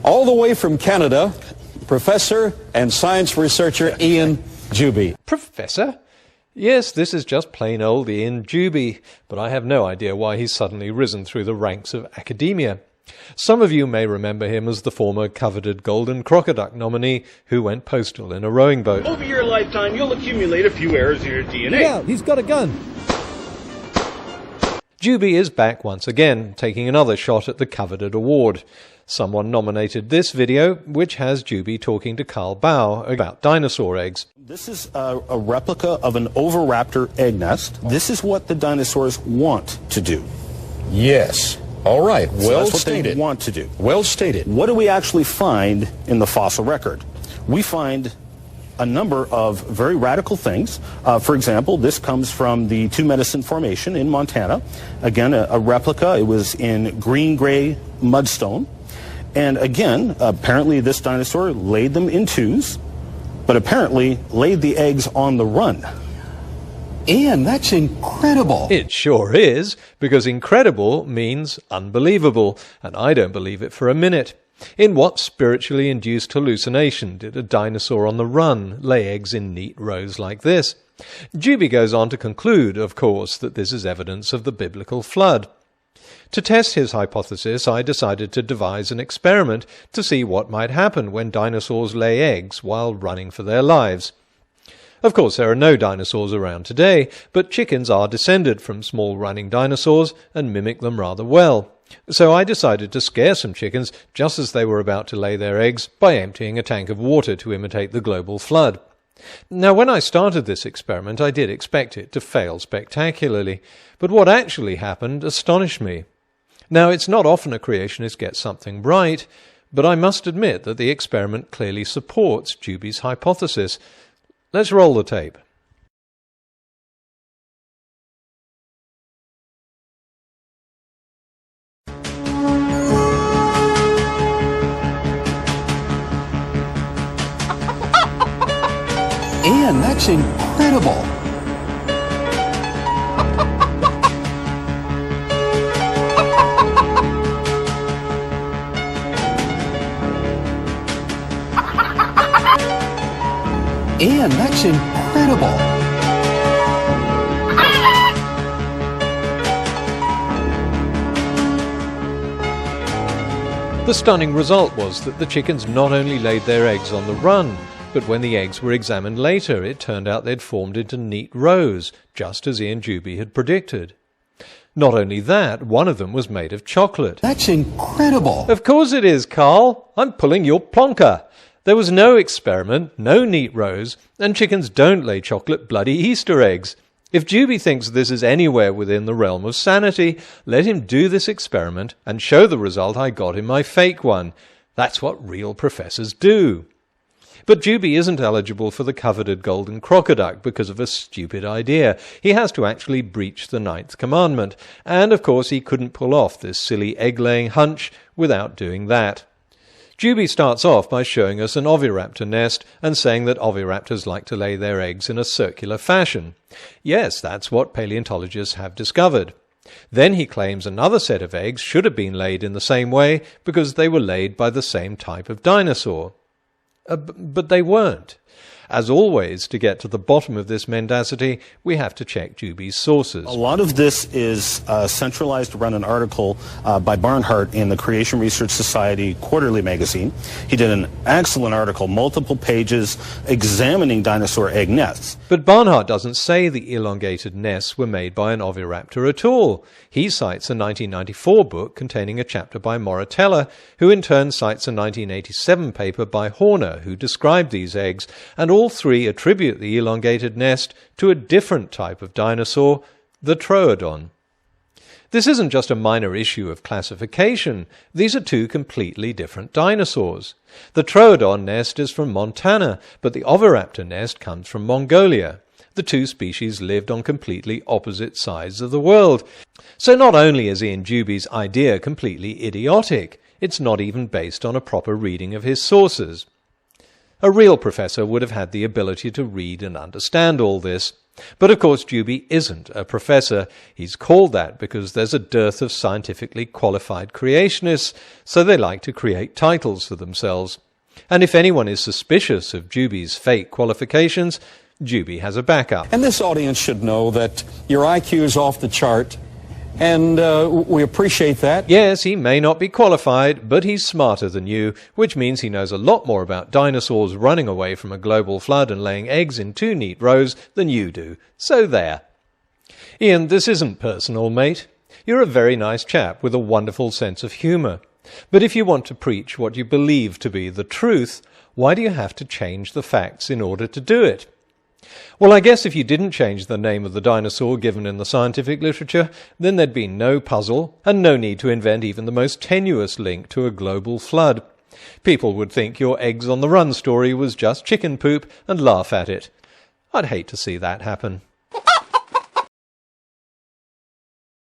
All the way from Canada, Professor and science researcher Ian Juby. Professor? Yes, this is just plain old Ian Juby, but I have no idea why he's suddenly risen through the ranks of academia. Some of you may remember him as the former coveted Golden Crocoduck nominee who went postal in a rowing boat. Over your lifetime, you'll accumulate a few errors in your DNA. Yeah, he's got a gun. Juby is back once again, taking another shot at the coveted award. Someone nominated this video, which has Juby talking to Carl Bau about dinosaur eggs. This is a replica of an oviraptor egg nest. This is what the dinosaurs want to do. Yes. All right. So Well that's what stated. they want to do. Well stated. What do we actually find in the fossil record? We find a number of very radical things. For example, this comes from the Two Medicine Formation in Montana. Again, a replica. It was in green-gray mudstone. And again, apparently this dinosaur laid them in twos, but apparently laid the eggs on the run. Ian, that's incredible. It sure is, because incredible means unbelievable, and I don't believe it for a minute. In what spiritually induced hallucination did a dinosaur on the run lay eggs in neat rows like this? Juby goes on to conclude, of course, that this is evidence of the biblical flood. To test his hypothesis, I decided to devise an experiment to see what might happen when dinosaurs lay eggs while running for their lives. Of course, there are no dinosaurs around today, but chickens are descended from small running dinosaurs and mimic them rather well. So I decided to scare some chickens just as they were about to lay their eggs by emptying a tank of water to imitate the global flood. Now, when I started this experiment, I did expect it to fail spectacularly, but what actually happened astonished me. Now, it's not often a creationist gets something right, but I must admit that the experiment clearly supports Juby's hypothesis. Let's roll the tape. Ian, that's incredible. Ian, that's incredible. The stunning result was that the chickens not only laid their eggs on the run, but when the eggs were examined later, it turned out they'd formed into neat rows, just as Ian Juby had predicted. Not only that, one of them was made of chocolate. That's incredible. Of course it is, Carl. I'm pulling your plonker. There was no experiment, no neat rows, and chickens don't lay chocolate bloody Easter eggs. If Juby thinks this is anywhere within the realm of sanity, let him do this experiment and show the result I got in my fake one. That's what real professors do. But Juby isn't eligible for the coveted Golden Crocoduck because of a stupid idea. He has to actually breach the 9th commandment, and of course he couldn't pull off this silly egg-laying hunch without doing that. Juby starts off by showing us an oviraptor nest and saying that oviraptors like to lay their eggs in a circular fashion. Yes, that's what paleontologists have discovered. Then he claims another set of eggs should have been laid in the same way because they were laid by the same type of dinosaur. But they weren't. As always, to get to the bottom of this mendacity, we have to check Juby's sources. A lot of this is centralized around an article by Barnhart in the Creation Research Society Quarterly magazine. He did an excellent article, multiple pages, examining dinosaur egg nests. But Barnhart doesn't say the elongated nests were made by an oviraptor at all. He cites a 1994 book containing a chapter by Moritella, who in turn cites a 1987 paper by Horner, who described these eggs, and all three attribute the elongated nest to a different type of dinosaur, the Troodon. This isn't just a minor issue of classification. These are two completely different dinosaurs. The Troodon nest is from Montana, but the oviraptor nest comes from Mongolia. The two species lived on completely opposite sides of the world. So not only is Ian Juby's idea completely idiotic, it's not even based on a proper reading of his sources. A real professor would have had the ability to read and understand all this. But of course Juby isn't a professor. He's called that because there's a dearth of scientifically qualified creationists, so they like to create titles for themselves. And if anyone is suspicious of Juby's fake qualifications, Juby has a backup. And this audience should know that your IQ is off the chart, and we appreciate that. Yes, he may not be qualified, but he's smarter than you, which means he knows a lot more about dinosaurs running away from a global flood and laying eggs in 2 neat rows than you do. So there. Ian, this isn't personal, mate. You're a very nice chap with a wonderful sense of humour. But if you want to preach what you believe to be the truth, why do you have to change the facts in order to do it? Well, I guess if you didn't change the name of the dinosaur given in the scientific literature, then there'd be no puzzle and no need to invent even the most tenuous link to a global flood. People would think your eggs on the run story was just chicken poop and laugh at it. I'd hate to see that happen.